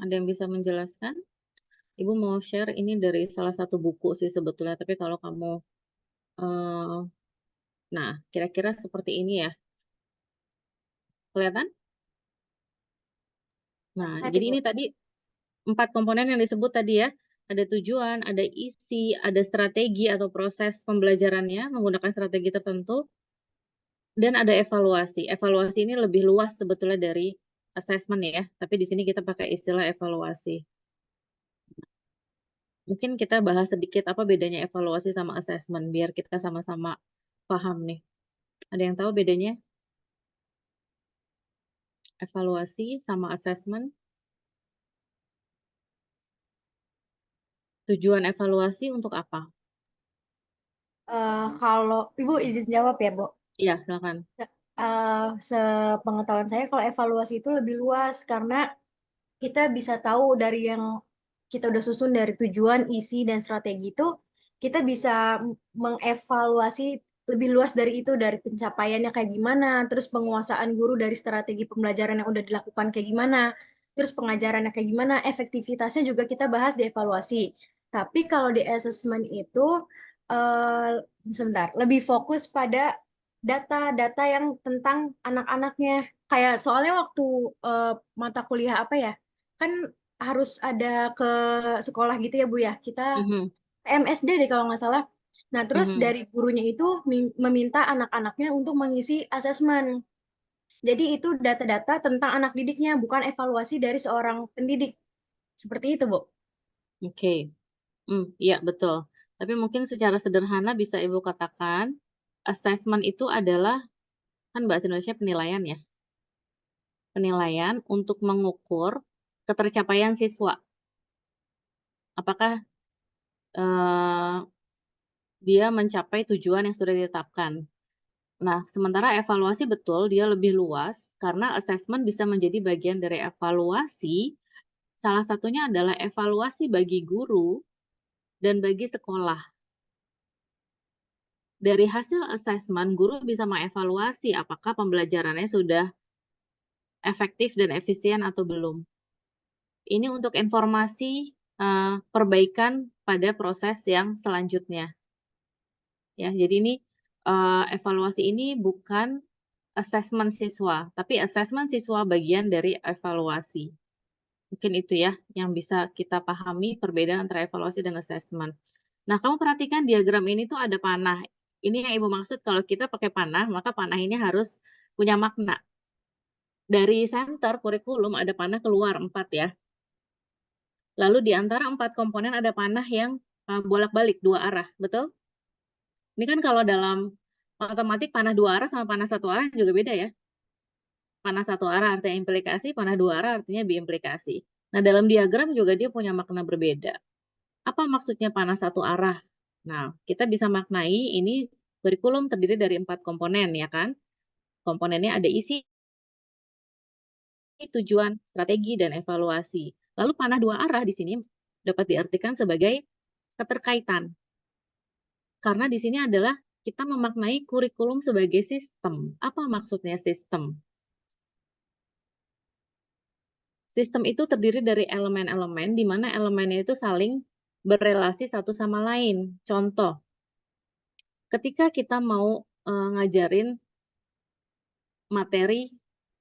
Ada yang bisa menjelaskan? Ibu mau share ini dari salah satu buku sih sebetulnya, tapi kalau kamu, eh, nah kira-kira seperti ini ya, kelihatan? Nah, Tadi, jadi Bu. ini tadi 4 komponen yang disebut tadi ya, ada tujuan, ada isi, ada strategi atau proses pembelajarannya menggunakan strategi tertentu, dan ada evaluasi. Evaluasi ini lebih luas sebetulnya dari assessment ya, tapi di sini kita pakai istilah evaluasi. Mungkin kita bahas sedikit apa bedanya evaluasi sama assessment, biar kita sama-sama paham nih. Ada yang tahu bedanya? Evaluasi sama assessment. Tujuan evaluasi untuk apa? Kalau Ibu izin jawab ya, Bu. Iya, silakan. Sepengetahuan saya kalau evaluasi itu lebih luas karena kita bisa tahu dari yang kita udah susun dari tujuan, isi, dan strategi itu, kita bisa mengevaluasi lebih luas dari itu, dari pencapaiannya kayak gimana, terus penguasaan guru dari strategi pembelajaran yang udah dilakukan kayak gimana, terus pengajarannya kayak gimana, efektivitasnya juga kita bahas di evaluasi. Tapi kalau di assessment itu, sebentar, lebih fokus pada data-data yang tentang anak-anaknya. Kayak soalnya waktu mata kuliah apa ya, kan harus ada ke sekolah gitu ya Bu ya. Kita Mhm, MSD deh kalau nggak salah. Nah, terus mhm. dari gurunya itu meminta anak-anaknya untuk mengisi asesmen. Jadi itu data-data tentang anak didiknya, bukan evaluasi dari seorang pendidik. Seperti itu, Bu. Oke. Iya, betul. Tapi mungkin secara sederhana bisa Ibu katakan, assessment itu adalah, kan bahasa Indonesia penilaian ya, penilaian untuk mengukur ketercapaian siswa. Apakah eh, dia mencapai tujuan yang sudah ditetapkan. Nah, sementara evaluasi betul, dia lebih luas, karena assessment bisa menjadi bagian dari evaluasi. Salah satunya adalah evaluasi bagi guru dan bagi sekolah. Dari hasil assessment, guru bisa mengevaluasi apakah pembelajarannya sudah efektif dan efisien atau belum. Ini untuk informasi perbaikan pada proses yang selanjutnya. Ya, jadi ini evaluasi ini bukan assessment siswa, tapi assessment siswa bagian dari evaluasi. Mungkin itu ya yang bisa kita pahami perbedaan antara evaluasi dan assessment. Nah, kamu perhatikan diagram ini tuh ada panah. Ini yang Ibu maksud kalau kita pakai panah, maka panah ini harus punya makna. Dari center kurikulum ada panah keluar 4 ya. Lalu di antara 4 komponen ada panah yang bolak-balik 2 arah, betul? Ini kan kalau dalam matematik panah 2 arah sama panah 1 arah juga beda ya. Panah 1 arah artinya implikasi, panah 2 arah artinya biimplikasi. Nah, dalam diagram juga dia punya makna berbeda. Apa maksudnya panah 1 arah? Nah, kita bisa maknai ini kurikulum terdiri dari 4 komponen ya kan? Komponennya ada isi, tujuan, strategi, dan evaluasi. Lalu panah 2 arah di sini dapat diartikan sebagai keterkaitan. Karena di sini adalah kita memaknai kurikulum sebagai sistem. Apa maksudnya sistem? Sistem itu terdiri dari elemen-elemen di mana elemennya itu saling berrelasi satu sama lain. Contoh, ketika kita mau ngajarin materi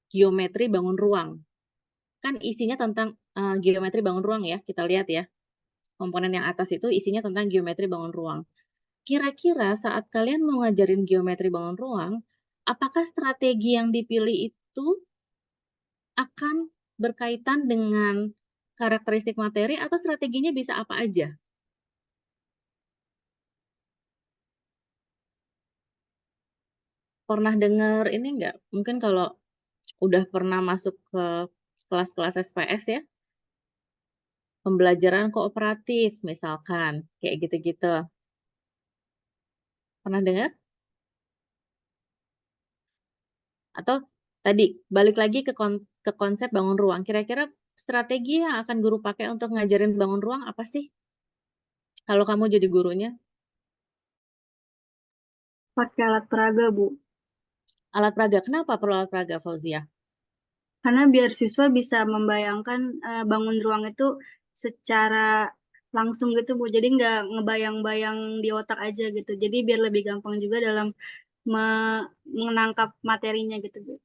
geometri bangun ruang, kan isinya tentang geometri bangun ruang ya, kita lihat ya. Komponen yang atas itu isinya tentang geometri bangun ruang. Kira-kira saat kalian mau ngajarin geometri bangun ruang, apakah strategi yang dipilih itu akan berkaitan dengan karakteristik materi atau strateginya bisa apa aja? Pernah dengar ini enggak? Mungkin kalau udah pernah masuk ke kelas-kelas SPS ya, pembelajaran kooperatif misalkan, kayak gitu-gitu. Pernah dengar? Atau tadi balik lagi ke konsep bangun ruang. Kira-kira strategi yang akan guru pakai untuk ngajarin bangun ruang apa sih? Kalau kamu jadi gurunya, Pakai alat peraga, Bu. alat peraga. Kenapa perlu alat peraga, Fauzia? Karena biar siswa bisa membayangkan bangun ruang itu secara langsung gitu Bu. Jadi nggak ngebayang-bayang di otak aja gitu. Jadi biar lebih gampang juga dalam menangkap materinya gitu Bu.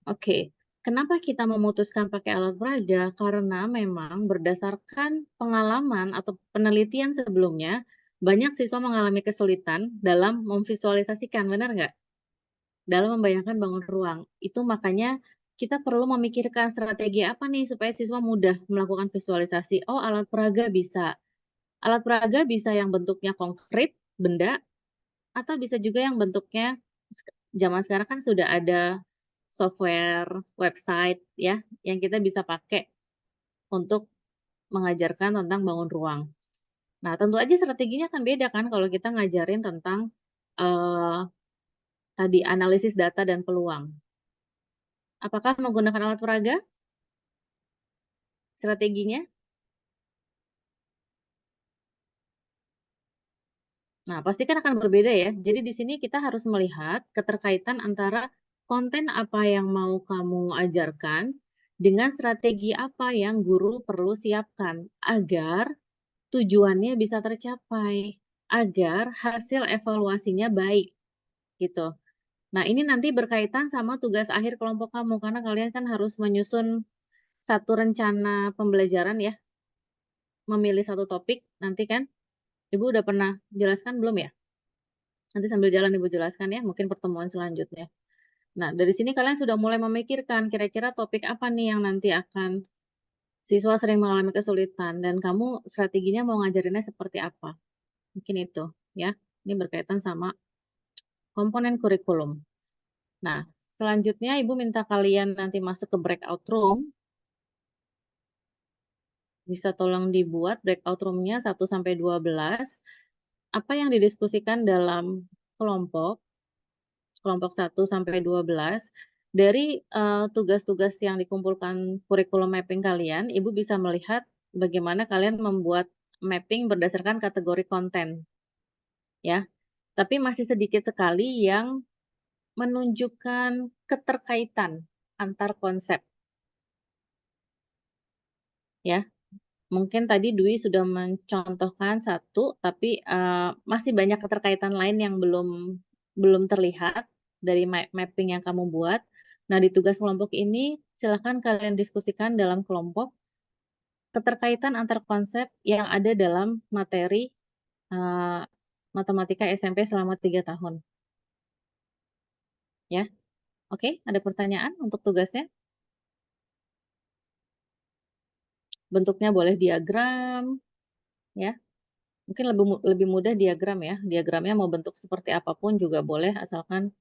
Oke, kenapa kita memutuskan pakai alat peraga? Karena memang berdasarkan pengalaman atau penelitian sebelumnya, banyak siswa mengalami kesulitan dalam memvisualisasikan, benar nggak? Dalam membayangkan bangun ruang. Itu makanya kita perlu memikirkan strategi apa nih supaya siswa mudah melakukan visualisasi. Oh, alat peraga bisa. Alat peraga bisa yang bentuknya konkret, benda, atau bisa juga yang bentuknya zaman sekarang kan sudah ada software, website ya, yang kita bisa pakai untuk mengajarkan tentang bangun ruang. Nah, tentu aja strateginya kan beda kan kalau kita ngajarin tentang tadi analisis data dan peluang. Apakah menggunakan alat peraga? Strateginya? Nah, pasti kan akan berbeda ya. Jadi di sini kita harus melihat keterkaitan antara konten apa yang mau kamu ajarkan dengan strategi apa yang guru perlu siapkan agar tujuannya bisa tercapai, agar hasil evaluasinya baik gitu. Nah, ini nanti berkaitan sama tugas akhir kelompok kamu karena kalian kan harus menyusun satu rencana pembelajaran ya, memilih satu topik nanti kan. Ibu udah pernah jelaskan belum ya? Nanti sambil jalan Ibu jelaskan ya, mungkin pertemuan selanjutnya. Nah, dari sini kalian sudah mulai memikirkan kira-kira topik apa nih yang nanti akan siswa sering mengalami kesulitan dan kamu strateginya mau ngajarinnya seperti apa. Mungkin itu ya. Ini berkaitan sama komponen kurikulum. Nah, selanjutnya Ibu minta kalian nanti masuk ke breakout room. Bisa tolong dibuat breakout room-nya 1 sampai 12. Apa yang didiskusikan dalam kelompok 1 sampai 12 dari tugas-tugas yang dikumpulkan kurikulum mapping kalian, Ibu bisa melihat bagaimana kalian membuat mapping berdasarkan kategori konten. Ya. Tapi masih sedikit sekali yang menunjukkan keterkaitan antar konsep. Ya. Mungkin tadi Dwi sudah mencontohkan satu, tapi masih banyak keterkaitan lain yang belum terlihat dari mapping yang kamu buat. Nah, di tugas kelompok ini silakan kalian diskusikan dalam kelompok keterkaitan antar konsep yang ada dalam materi matematika SMP selama 3 tahun. Ya, oke, ada pertanyaan untuk tugasnya? Bentuknya boleh diagram, ya. Mungkin lebih mudah diagram ya. Diagramnya mau bentuk seperti apapun juga boleh asalkan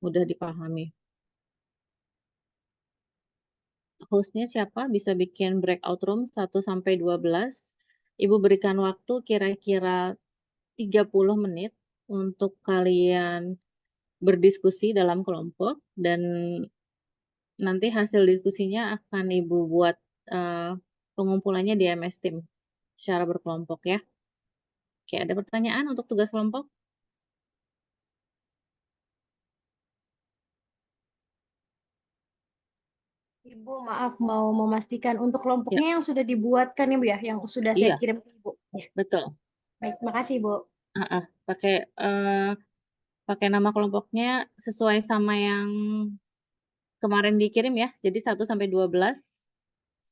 mudah dipahami. Hostnya siapa? Bisa bikin breakout room 1 sampai 12. Ibu berikan waktu kira-kira 30 menit untuk kalian berdiskusi dalam kelompok dan nanti hasil diskusinya akan Ibu buat pengumpulannya di MS Team secara berkelompok ya. Oke, ada pertanyaan untuk tugas kelompok? Ibu, maaf mau memastikan untuk Ya, kelompoknya yang sudah dibuatkan ya Bu ya, yang sudah saya iya, kirim ke Ibu. Ya, betul. baik, makasih Bu. Pakai pakai nama kelompoknya sesuai sama yang kemarin dikirim ya. Jadi 1 sampai 12.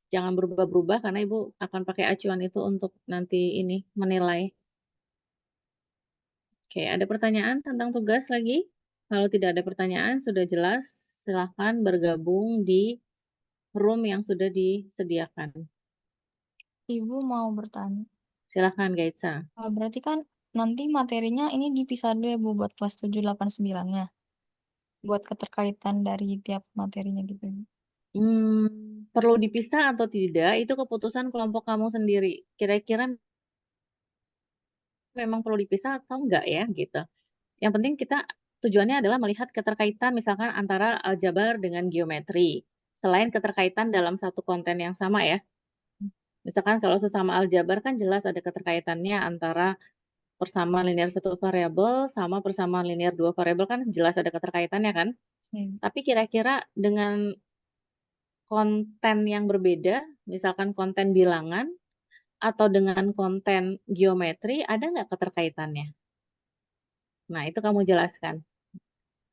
Jangan berubah-berubah karena Ibu akan pakai acuan itu untuk nanti ini menilai. Oke, ada pertanyaan tentang tugas lagi? Kalau tidak ada pertanyaan, sudah jelas, silahkan bergabung di room yang sudah disediakan. Ibu mau bertanya. Silahkan, Gaitsa. Berarti kan nanti materinya ini dipisah dulu ya Bu buat kelas 7, 8, 9-nya. Buat keterkaitan dari tiap materinya gitu. Perlu dipisah atau tidak, itu keputusan kelompok kamu sendiri. Kira-kira memang perlu dipisah atau enggak ya, gitu. Yang penting kita tujuannya adalah melihat keterkaitan misalkan antara aljabar dengan geometri. Selain keterkaitan dalam satu konten yang sama ya. Misalkan kalau sesama aljabar kan jelas ada keterkaitannya antara persamaan linear satu variabel sama persamaan linear dua variabel kan jelas ada keterkaitannya kan. Tapi kira-kira dengan konten yang berbeda, misalkan konten bilangan atau dengan konten geometri, ada nggak keterkaitannya? Nah, itu kamu jelaskan,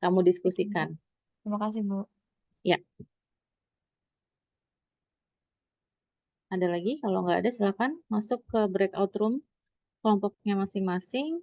kamu diskusikan. Terima kasih, Bu. Ya, ada lagi? Kalau nggak ada, silakan masuk ke breakout room kelompoknya masing-masing.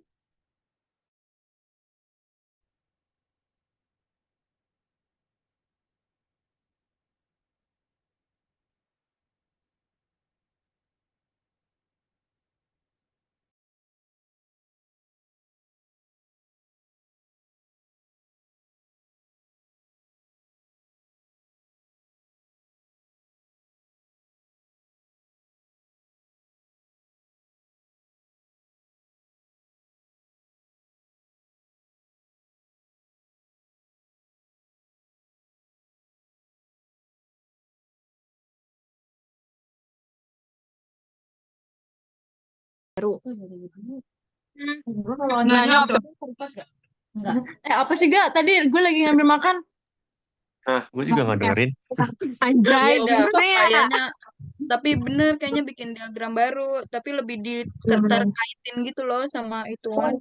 baru. Kalau Nanya nanya waktu enggak. Apa sih Gak? Tadi gue lagi ngambil makan. Nah, gue juga nggak dengerin. anjay, Iya, gimana ya? kayaknya tapi bener kayaknya bikin diagram baru, tapi lebih terkaitin gitu loh sama hitungan.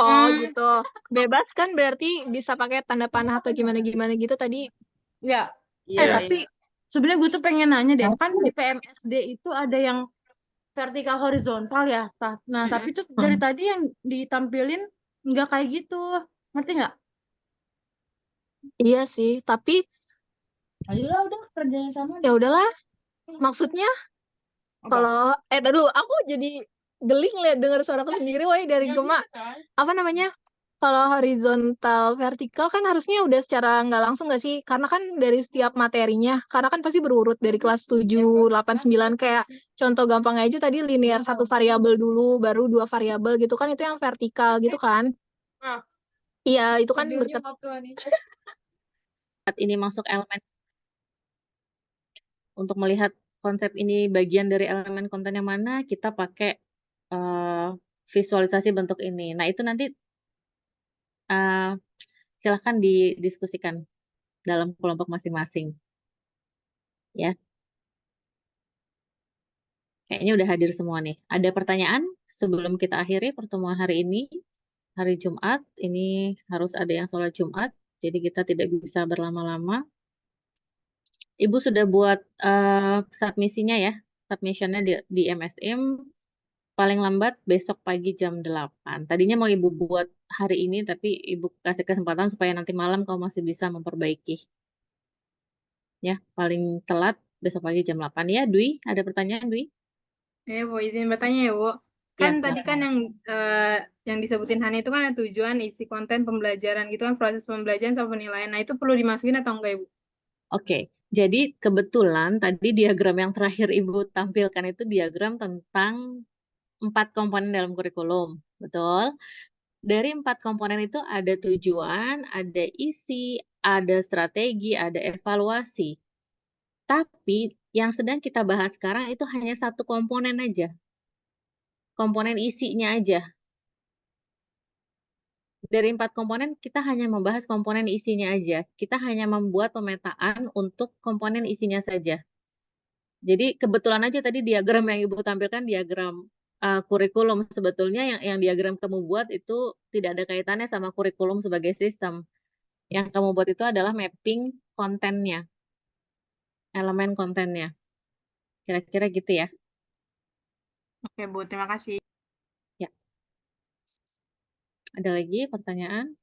Oh gitu. Bebas kan berarti bisa pakai tanda panah atau gimana-gimana gitu tadi. Ya. Iya, Tapi sebenarnya gue tuh pengen nanya deh, kan di PMSD itu ada yang vertikal horizontal ya. Nah, tapi tuh dari tadi yang ditampilin nggak kayak gitu. Ngerti nggak? Iya sih, tapi Ayolah udah kerjanya sama. ya udahlah. Maksudnya kalau tadi aku jadi geli ngeliat dengar suaraku sendiri dari Gema. Apa namanya? Kalau horizontal vertikal kan harusnya udah secara nggak langsung nggak sih? Karena kan dari setiap materinya, karena kan pasti berurut dari kelas 7, 8, 9 kayak contoh gampang aja tadi linear satu variabel dulu, baru 2 variabel gitu kan itu yang vertikal gitu kan? Iya, itu kan berkat Ini masuk elemen untuk melihat konsep ini bagian dari elemen konten yang mana, kita pakai visualisasi bentuk ini. Nah, itu nanti silahkan didiskusikan dalam kelompok masing-masing. Ya. Kayaknya udah hadir semua nih. Ada pertanyaan sebelum kita akhiri pertemuan hari ini? Hari Jumat, ini harus ada yang sholat Jumat, jadi kita tidak bisa berlama-lama. Ibu sudah buat submisinya ya, submissionnya di MSM, paling lambat besok pagi jam 8. Tadinya mau Ibu buat hari ini, tapi Ibu kasih kesempatan supaya nanti malam kamu masih bisa memperbaiki. Ya, paling telat besok pagi jam 8. Ya, Dwi, ada pertanyaan, Dwi? Bu, izin bertanya ya, Bu. Kan Ya, tadi kan yang disebutin Hani itu kan ada tujuan, isi konten, pembelajaran gitu kan, proses pembelajaran sama penilaian. Nah, itu perlu dimasukin atau enggak, Ibu? Oke, jadi kebetulan tadi diagram yang terakhir Ibu tampilkan itu diagram tentang 4 komponen dalam kurikulum, betul? Dari 4 komponen itu ada tujuan, ada isi, ada strategi, ada evaluasi. Tapi yang sedang kita bahas sekarang itu hanya satu komponen aja. Komponen isinya aja. Dari 4 komponen kita hanya membahas komponen isinya aja. Kita hanya membuat pemetaan untuk komponen isinya saja. Jadi kebetulan aja tadi diagram yang Ibu tampilkan diagram kurikulum, sebetulnya yang diagram kamu buat itu tidak ada kaitannya sama kurikulum sebagai sistem. Yang kamu buat itu adalah mapping kontennya, elemen kontennya. Kira-kira gitu ya. Oke, Bu, terima kasih. Ya. Ada lagi pertanyaan?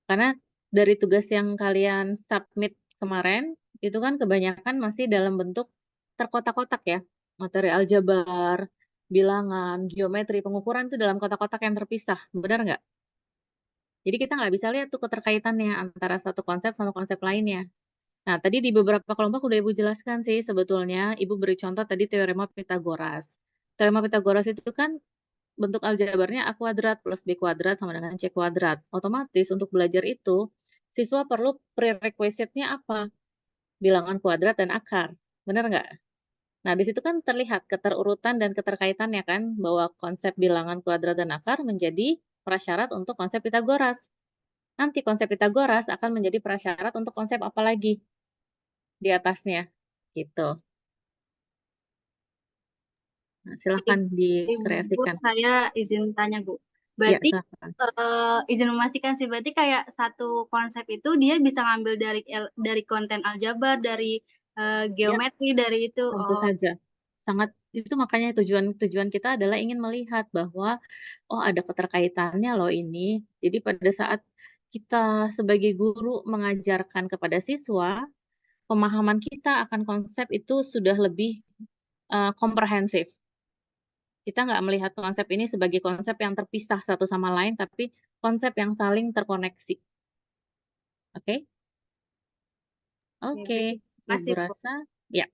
Karena dari tugas yang kalian submit kemarin, itu kan kebanyakan masih dalam bentuk terkotak-kotak ya. Materi aljabar, bilangan, geometri, pengukuran itu dalam kotak-kotak yang terpisah. Benar nggak? Jadi kita nggak bisa lihat tuh keterkaitannya antara satu konsep sama konsep lainnya. Nah, tadi di beberapa kelompok udah Ibu jelaskan sih sebetulnya. Ibu beri contoh tadi teorema Pitagoras. Teorema Pitagoras itu kan bentuk aljabarnya A kuadrat plus B kuadrat sama dengan C kuadrat. Otomatis untuk belajar itu, siswa perlu prerequisite-nya apa? Bilangan kuadrat dan akar. Benar nggak? Nah, di situ kan terlihat keterurutan dan keterkaitannya kan, bahwa konsep bilangan kuadrat dan akar menjadi prasyarat untuk konsep Pitagoras. Nanti konsep Pitagoras akan menjadi prasyarat untuk konsep apa lagi di atasnya. Gitu. Nah, silahkan Bu, dikreasikan. saya izin tanya, Bu. Ya, Berarti silahkan. izin memastikan sih, berarti kayak satu konsep itu dia bisa ngambil dari konten aljabar, dari Ya, geometri, dari itu. tentu saja. Sangat itu makanya tujuan kita adalah ingin melihat bahwa oh ada keterkaitannya loh ini. Jadi pada saat kita sebagai guru mengajarkan kepada siswa, pemahaman kita akan konsep itu sudah lebih komprehensif. Kita nggak melihat konsep ini sebagai konsep yang terpisah satu sama lain, tapi konsep yang saling terkoneksi. Oke? Oke, Terima kasih, Ibu Bu. rasa ya.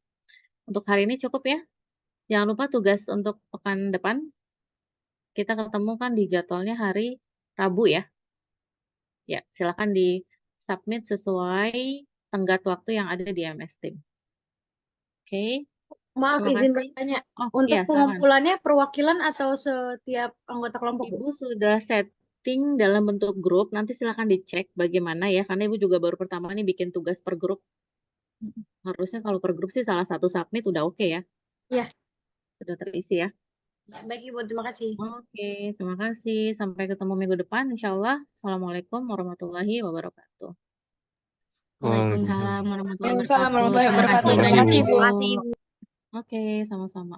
Untuk hari ini cukup ya. Jangan lupa tugas untuk pekan depan. Kita ketemu kan di jadwalnya hari Rabu ya. Ya, silakan di-submit sesuai tenggat waktu yang ada di MS Team. Oke, Maaf, terima izin kasih. bertanya. Oh Untuk iya, silakan. pengumpulannya perwakilan atau setiap anggota kelompok, Bu? Ibu sudah setting dalam bentuk grup, nanti silakan dicek bagaimana ya, karena Ibu juga baru pertama nih bikin tugas per grup. Harusnya kalau per grup sih salah satu submit udah oke ya, Iya. sudah terisi ya. Ya, baik, Ibu. Terima kasih. Oke, terima kasih. Sampai ketemu minggu depan, insya Allah. Assalamualaikum warahmatullahi wabarakatuh. Waalaikumsalam warahmatullahi Waalaikumsalam wabarakatuh. warahmatullahi Terima kasih wabarakatuh. banyak, Terima kasih, Ibu. Bu. Terima kasih, Bu. Oke, sama-sama.